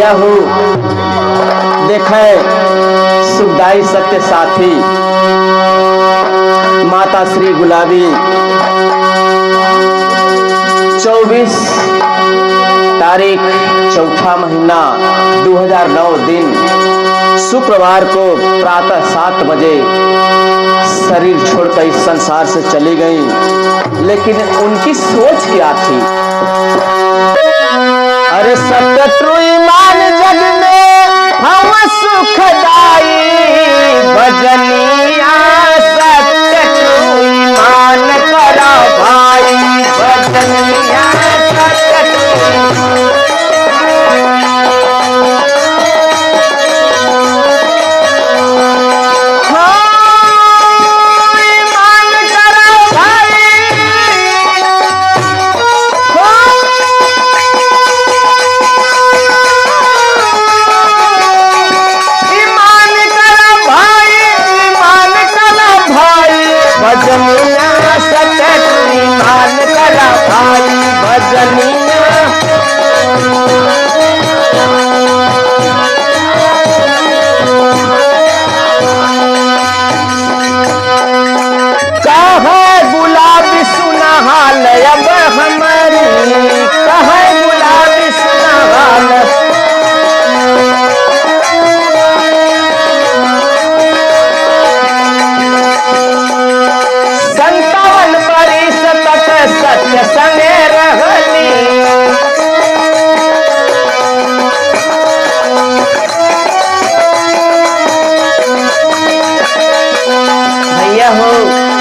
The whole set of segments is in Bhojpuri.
भैया हो देखे सुखदाई सत्य साथी माता श्री गुलाबी 24 तारीख चौथा महीना 2009 दिन शुक्रवार को प्रातः 7 बजे शरीर छोड़कर इस संसार से चली गई। लेकिन उनकी सोच क्या थी? अरे सतत्रु ईमान जग में हम सुखदाई भजनिया सतत्रु ईमान करा भाई भजनिया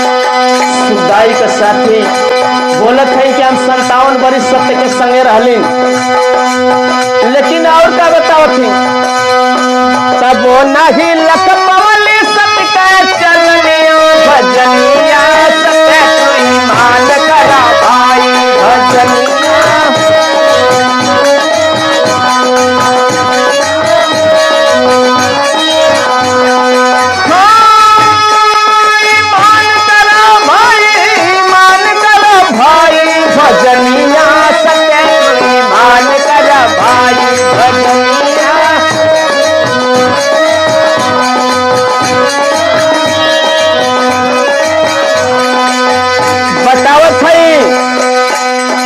सुखदाई के साथी बोलत है कि हम 57 वर्ष सत्य के संगे रहली। लेकिन और क्या बतावत थी तब वो नहीं लख पवली सत्य के चलनिया भजनिया सत्य तू ईमान करा भाई भजनिया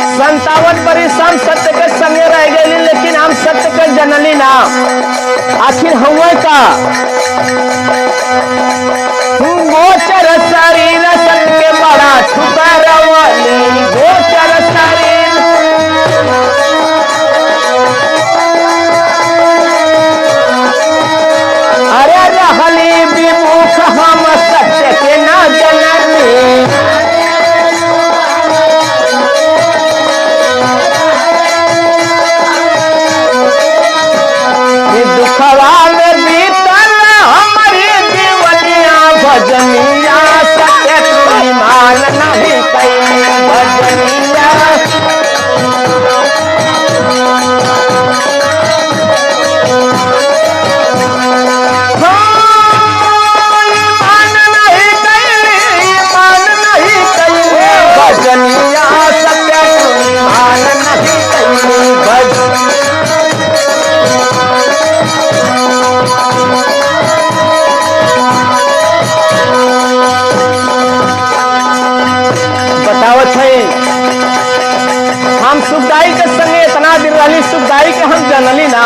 हम सत्य के संगे रह गए। लेकिन हम सत्य के जनली ना आखिर हुए का गोचर शरीर सत्य के बड़ा ठुकरवली गोचर शरीर अरे रहली विमुख हम सत्य के ना जनली दुखवा में बीतल हमारी जीवनिया भजनिया सत्य तू ईमान नहीं कई भजनिया ईमान नहीं कई भजनिया सत्य तू ईमान नहीं कई भजनिया बतावत है हम सुखदाई के संगे इतना दिन रही सुखदाई के हम जनली ना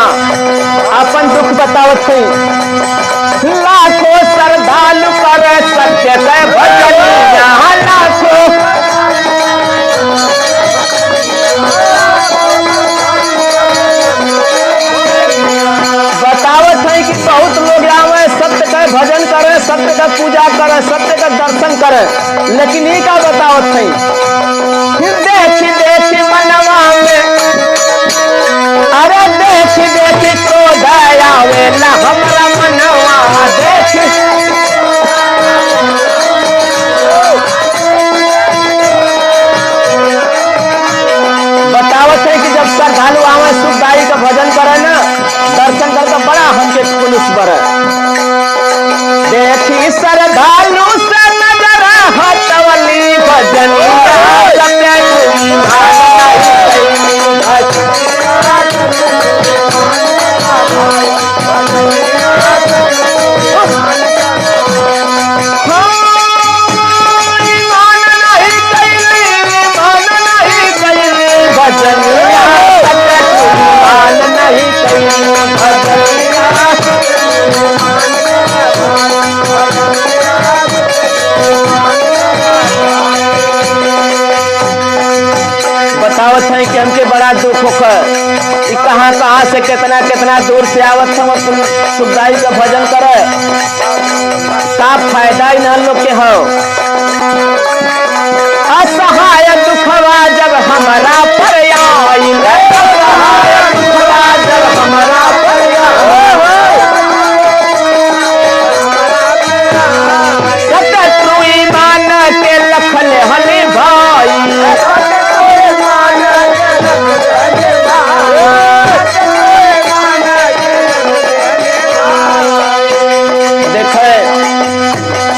अपन दुख बतावत है लाखों श्रद्धालु कर सत्य के भजनिया लाखों बतावत है कि बहुत लोग आवे सत्य का भजन करे सत्य का पूजा करे सत्य का दर्शन करे। लेकिन ये क्या बतावत है देखी देखी मनवा में अरे देखी देखी तो दयावे ला हमरा मनवा देखी बतावत है कि जब श्रद्धालु आवे सुखदाई का भजन करे ना दर्शन करके बड़ा हमके पुलिस बरे देखी श्रद्धालु से नजर हटवली भजनिया सत्य कहाँ कहाँ से कितना कितना दूर से आवत हम सुखदाई का भजन करे, का फायदा ही ना लोग के हो। असहाय दुखवा जब हमारा पर आई, असहाय दुखवा जब हमारा पर आई, शत्रु ईमान के लखन हले भाई,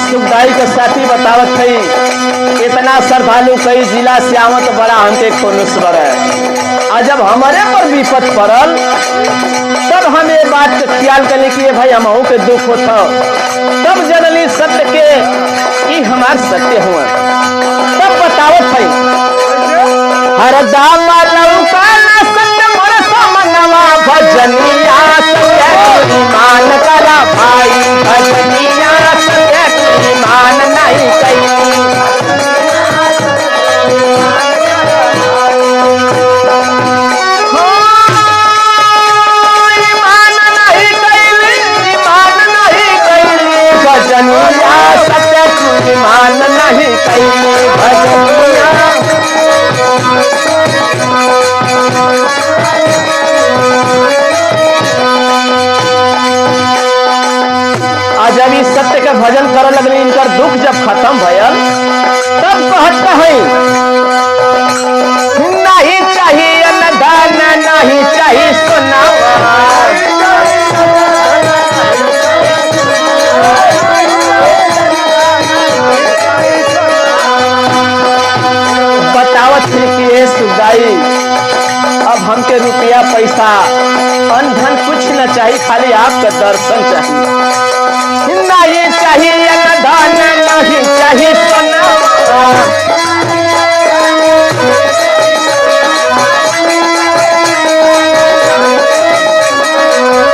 सुखदाई के साथी बतावत थी, इतना श्रद्धालु कई जिला से आवत बड़ा हमके खोनुस्वर है। और जब हमारे पर विपद पड़ल तब हम ये बात के ख्याल कर कि भाई हमहू के दुख होता, तब जनली सत्य के ई हमार सत्य हुआ। तब बतावत है हर दाम लौका सत्य मोर समनवा भजनिया सत्य ईमान करा भाई, भजनिया सत्य ईमान नहीं कई, भजनिया सत्य ईमान नहीं कई, भजनिया। जब इस सत्य का भजन करे लगली, इनकर दुख जब खत्म भयल तब कहत है नहीं चाहिए न धन नहीं चाहिए सोनावा, बतावत थी कि ये सुखदाई अब हमके रुपया पैसा अन्न धन कुछ न चाहिए, खाली आपका दर्शन चाहिए। नहीं चाहिए न धन नहीं चाहिए सोना,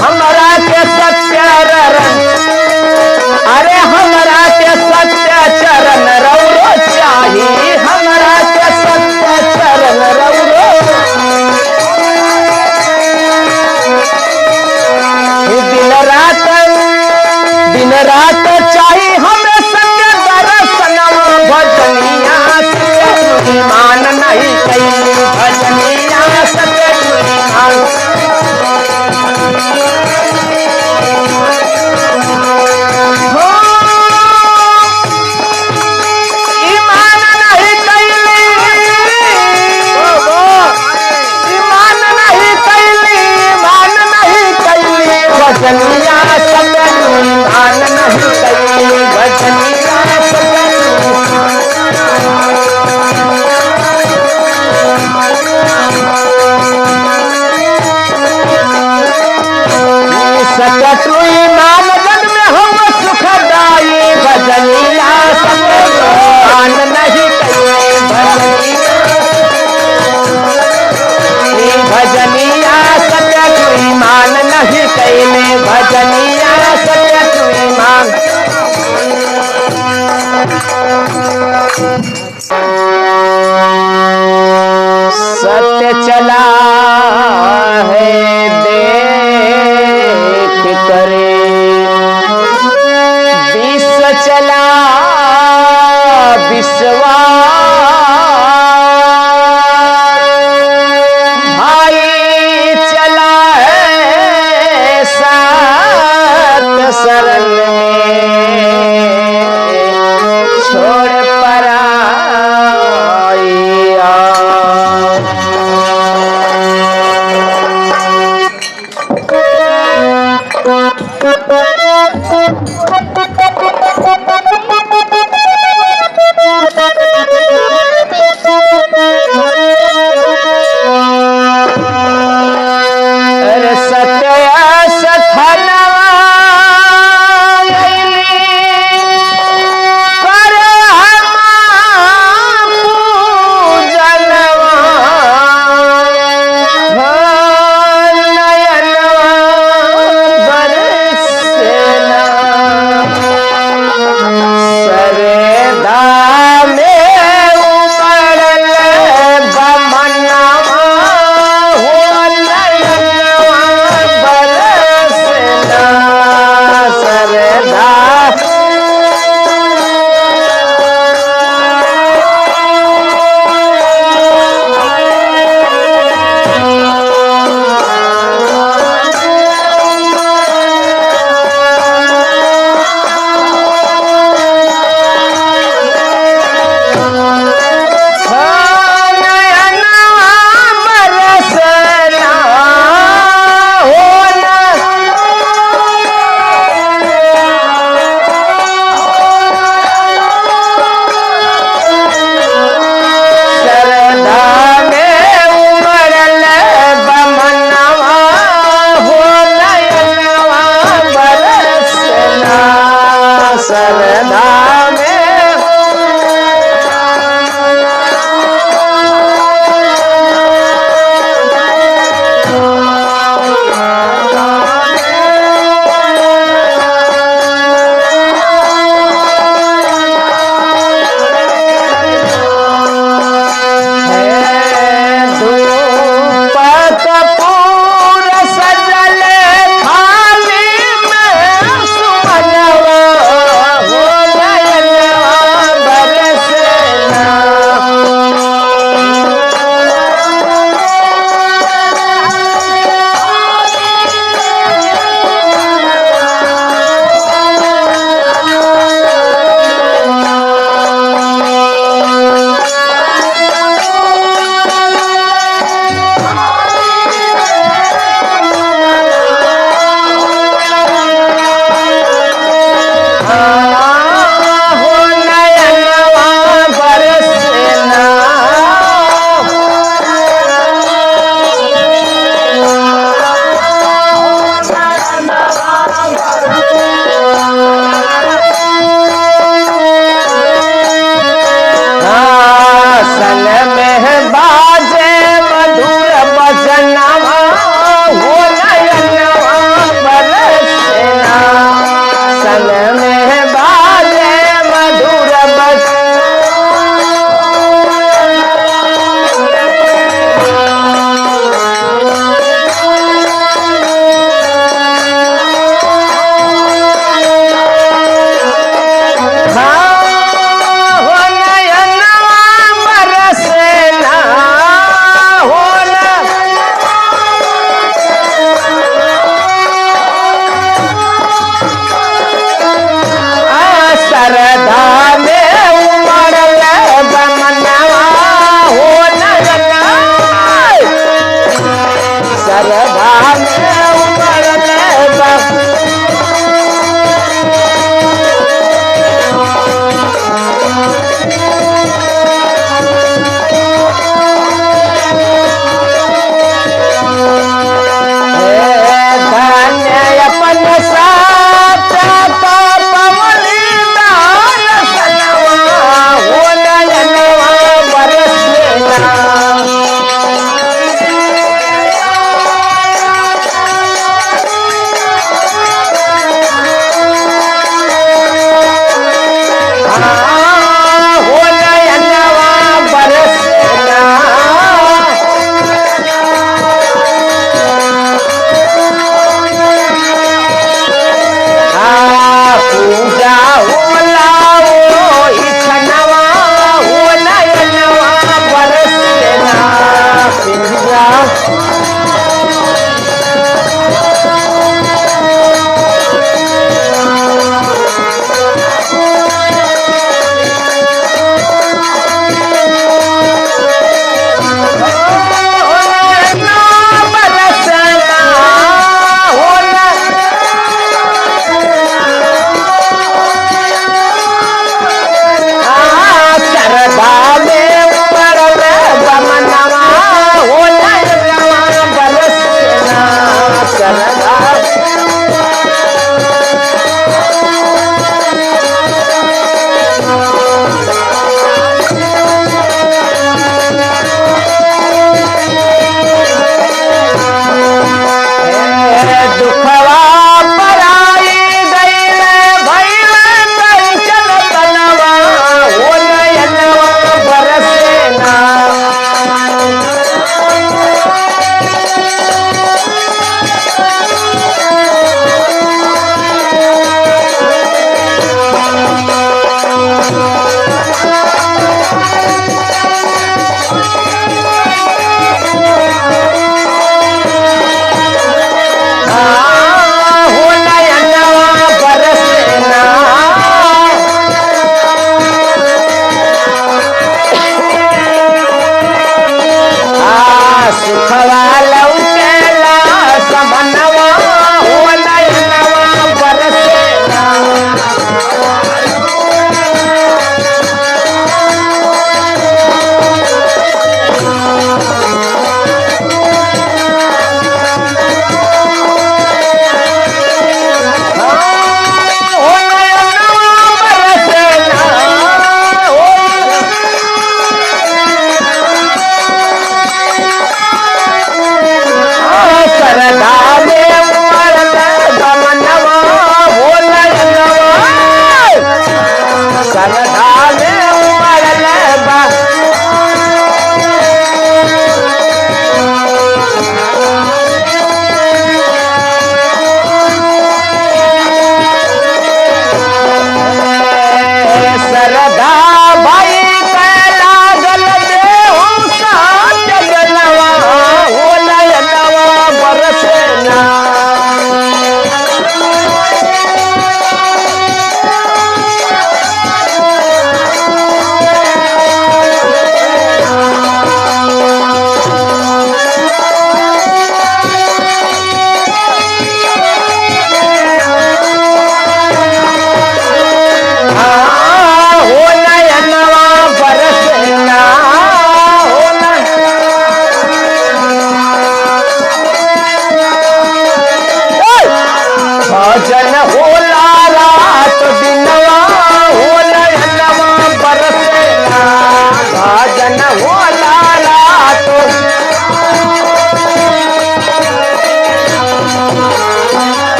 हमारा के सत्य अरे हमारा के सत्य चरण रौरो चाहिए, हमारा के सत्य चरण रौरो, दिन रात चाहिए हमें सत्य दर्शन भजनिया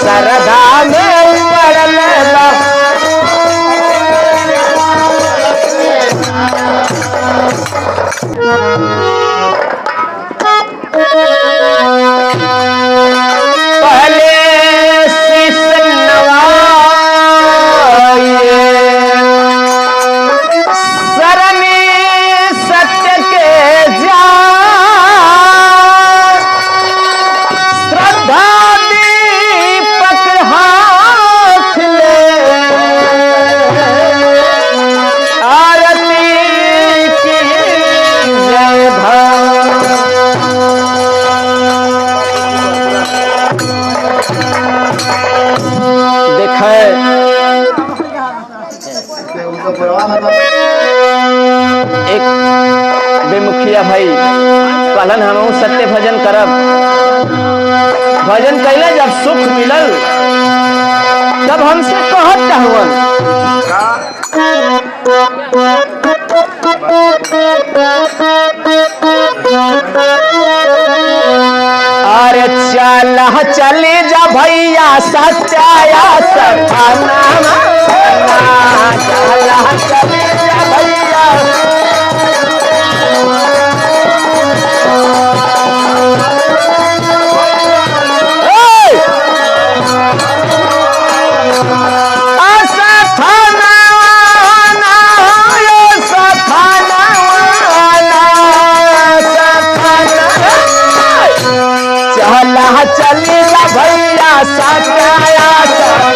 सरधा में उमड़ल बा तबे मुखिया भाई कहलन हम सत्य भजन करब। भजन कैले जब सुख मिलल तब हमसे कहत कहवन अरे चले जा भैया सत्या सखाना चले जा भैया चली जा भैया सत्या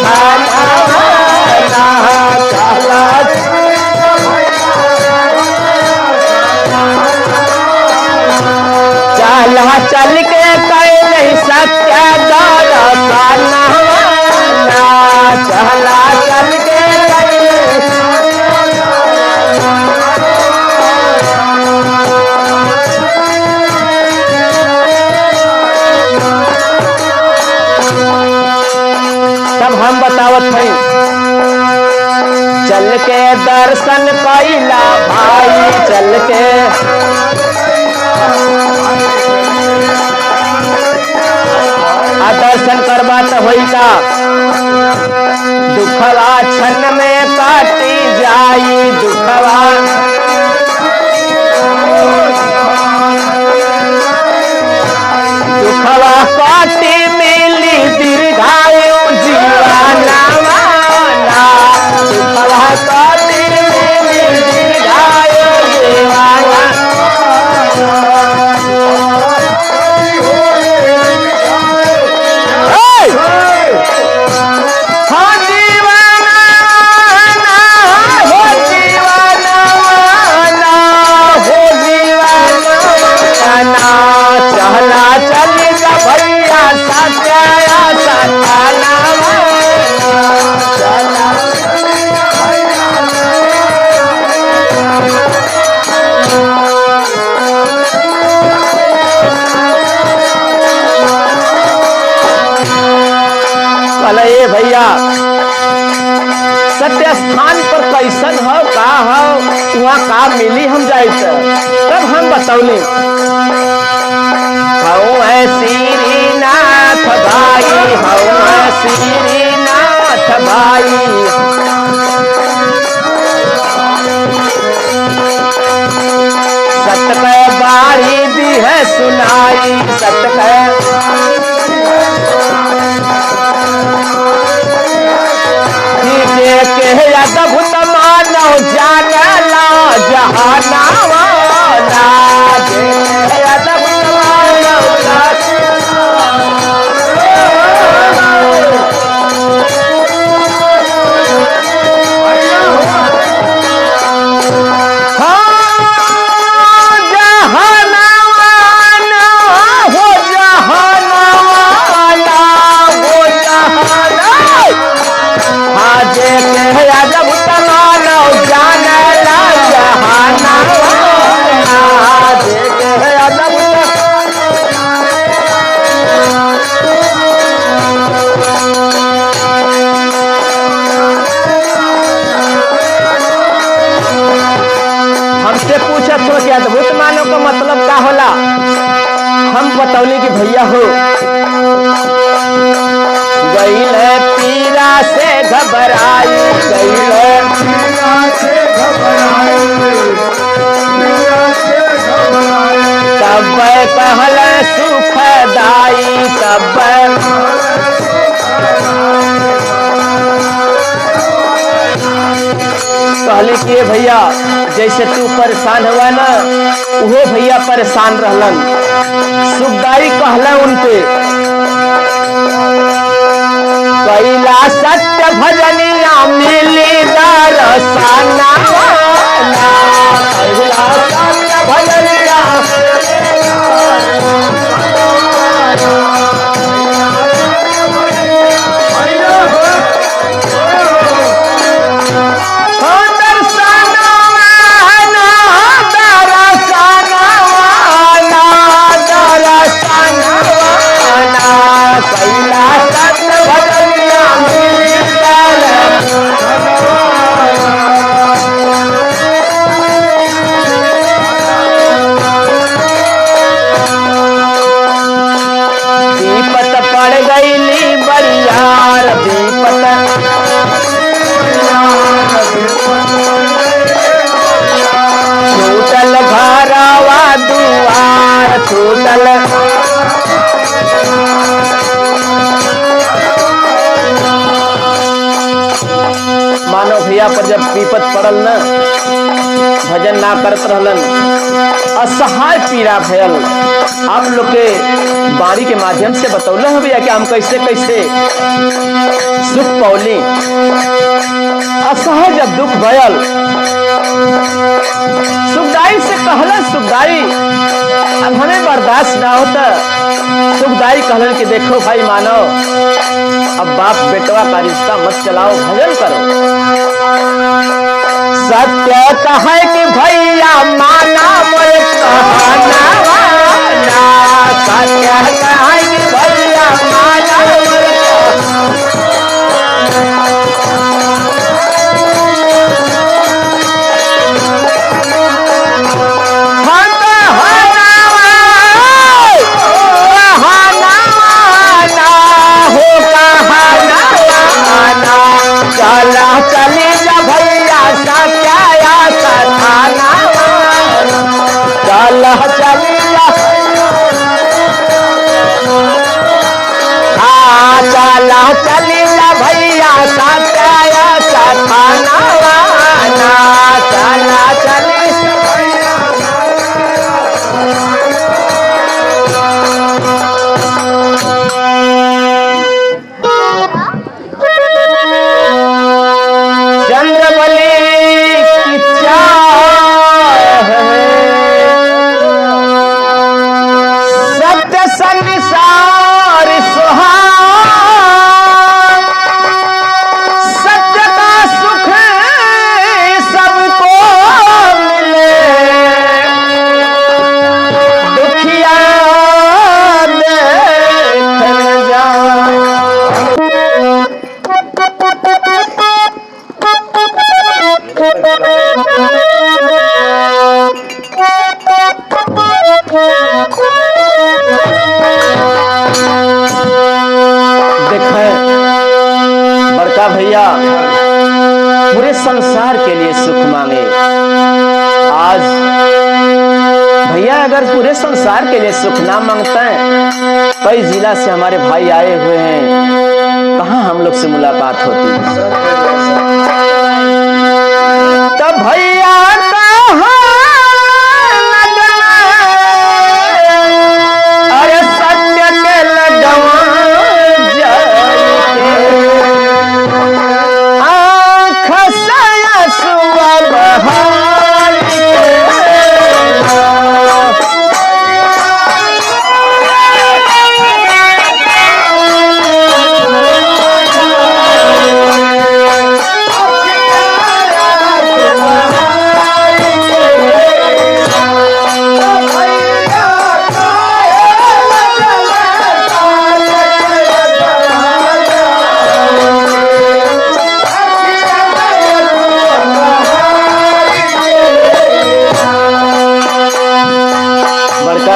चला चल के कैले सत्या दर्शना चला चल के हम बतावत हैं चल के दर्शन कैला भाई चल के दर्शन करवा तो होई का दुखवा क्षण में काटी जाई दुखवा दुखवा काटी मिली दीर्घायु जीवाना दुखवा काटी मिली दीर्घायु जीवाना भैया सत्य स्थान पर कैसन हो का हो वहाँ का मिली हम जाए तब हम बतौली श्रीनाथ भाई श्रीनाथ भाई सत्य बारी दी है सुनाई सत्य के अद्भुत मानव जानला जहाना वाला अद्भुत मानव अद्भुत मानव का मतलब क्या होला हम बतौली कि भैया हो गईल पीरा से घबराई गईल पीरा से घबराई तब कहल सुखदाई तब कहले कि भैया जैसे तू परेशान हुआ ना वो भैया परेशान रहलन सुखदाई कहला उनके कैला सत्य भजनिया मिली दर्शना कैला सत्य भजनिया दर्शना छूटल। मानो भैया पर जब विपत पड़ल न, भजन ना करत रहलन, असहाय पीड़ा भयल। आप लोग के बाणी के माध्यम से बतौले हो भैया कि हम कैसे कैसे सुख पौली। असहाय जब दुख भयल, सुखदाई से कहलन, सुखदाई अब हमें बर्दाश्त ना होता। सुखदाई कहलन कि देखो भाई मानो, अब बाप बेटवा का रिश्ता मत चलाओ, भजन करो। सत्य कहे कि भैया माना मोरे कहना, सत्य कहे कि भैया माना मोरे चला चली जा भैया सत्या सठाना, चला चली जा, हाँ चला चली जा भैया सत्या सठाना, चला चली भैया पूरे संसार के लिए सुख मांगे। आज भैया अगर पूरे संसार के लिए सुख ना मांगते हैं, कई जिला से हमारे भाई आए हुए हैं, कहाँ हम लोग से मुलाकात होती है। तब भैया अरे सत्य के लगवा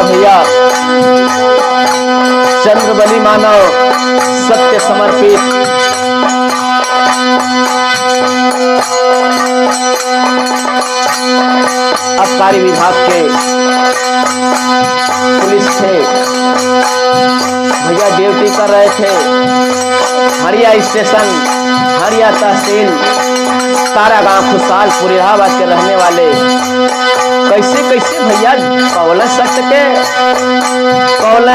भैया चंद्रबली मानव सत्य समर्पित आबकारी विभाग के पुलिस थे भैया, ड्यूटी कर रहे थे हरिया स्टेशन, हरिया तहसील, तारा गांव, खुशहालपुर, इलाहाबाद के रहने वाले। कैसे कैसे भैया कौल सत्य के, कौल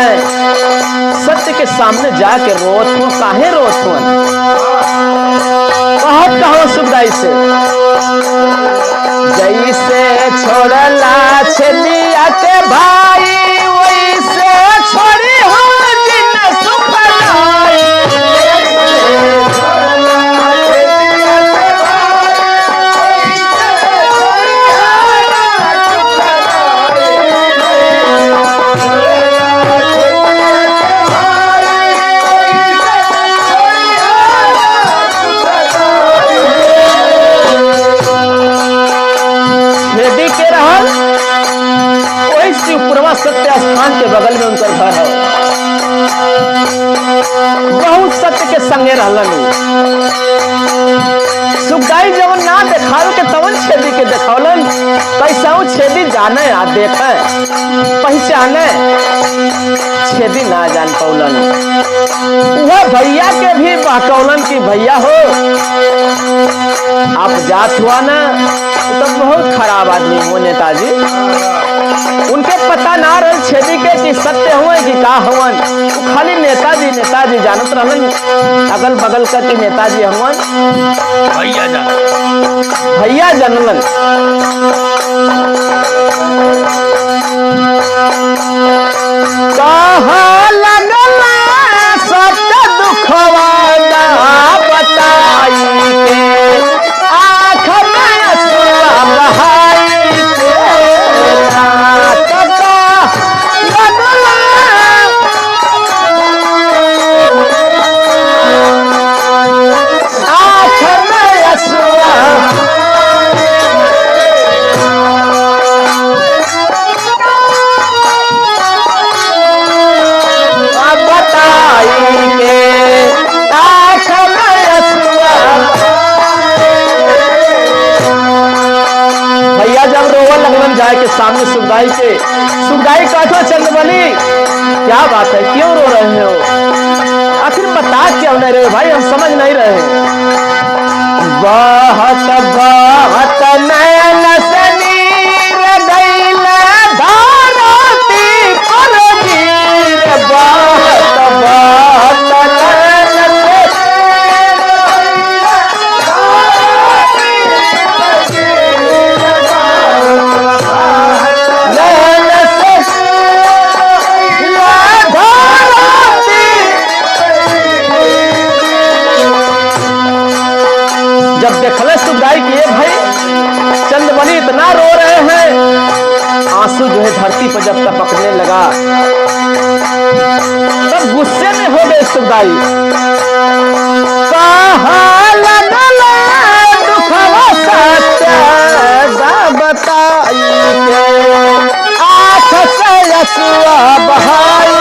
सत्य के सामने जाके रोत हो, काहे रोत हो, बहुत कहो सुखदाई से, जैसे छोड़ला छेदिया के भाई वैसे छोड़ी हो जिन सुख लाई। सत्य स्थान के बगल में उनका घर है, बहुत सत्य के संगे रहलन। सुखदाई जब ना देखावे के तवन छेदी के देखौलन, कैसा छेदी जाने आ देखे पहचाने, छेदी ना जान पौलन। वह भैया के भी बहकौलन की भैया हो आप जात हुआ ना, तो बहुत खराब आदमी हो नेताजी। उनके पता ना रहे छेदी के कि सत्य हुए कि का हुवन, खाली नेताजी नेताजी जानत रहलन, अगल बगल का कि नेताजी हुवन, भैया जानलन। कहा लगल सत्य दुखवा बताई के, आँख में अश्रु बहाई के, आँख में अश्रु जाए के सामने सुखदाई के, सुखदाई कहतो चंद्रमणि क्या बात है, क्यों रो रहे हो, आखिर बता क्यों नहीं रहे भाई, हम समझ नहीं रहे। बहुत बहुत नैन से नीर गइल धरती पर गिर, बहुत बहुत नैन जब देखले सुखदाई किए भाई चंद्रमणि इतना रो रहे हैं, आंसू जो है धरती पर जब टपकने लगा तब गुस्से में हो गए सुखदाई। कहा लगल दुखवा सत्य बताई के, आँख से अश्रु बहाई,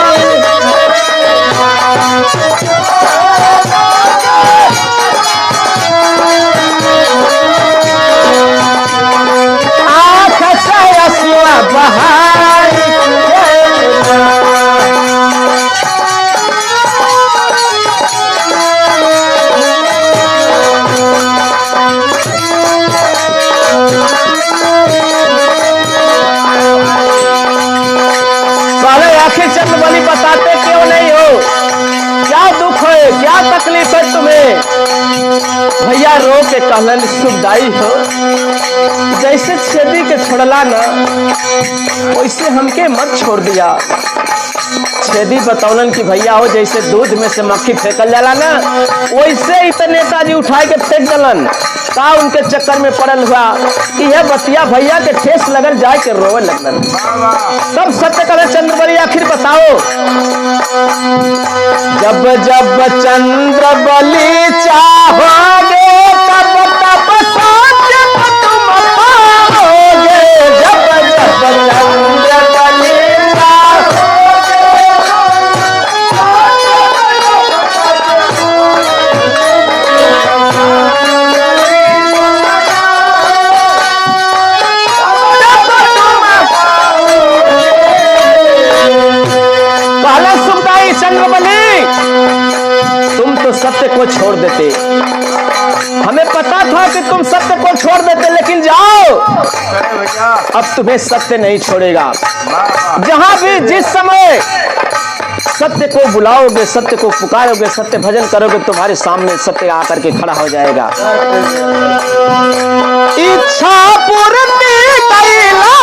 चंद्रमणि बताते क्यों नहीं हो, क्या दुख है, क्या तकलीफ है तुम्हें। भैया रो के कहलन सुखदाई हो, जैसे छेदी के छोड़ला ना वैसे हमके मत छोड़ दिया। छेदी बतौलन कि भैया हो जैसे दूध में से मक्खी फेंकल जाला ना वैसे ही तो नेताजी उठाए के फेंक दलन, का उनके चक्कर में पड़ल हुआ कि यह बतिया भैया के ठेस लगल जाए के रोवे लगल। तब सत्य कहे चंद्रबली आखिर बताओ, जब जब चंद्रबली चाहोगे तब तब सच तुम पाओगे, जब जब चंद्रबली चंद्रबली तुम तो सत्य को छोड़ देते, हमें पता था कि तुम सत्य को छोड़ देते, लेकिन जाओ अब तुम्हें सत्य नहीं छोड़ेगा। जहां भी जिस समय सत्य को बुलाओगे, सत्य को पुकारोगे, सत्य भजन करोगे, तुम्हारे सामने सत्य आकर के खड़ा हो जाएगा। इच्छा पूर्ति कैला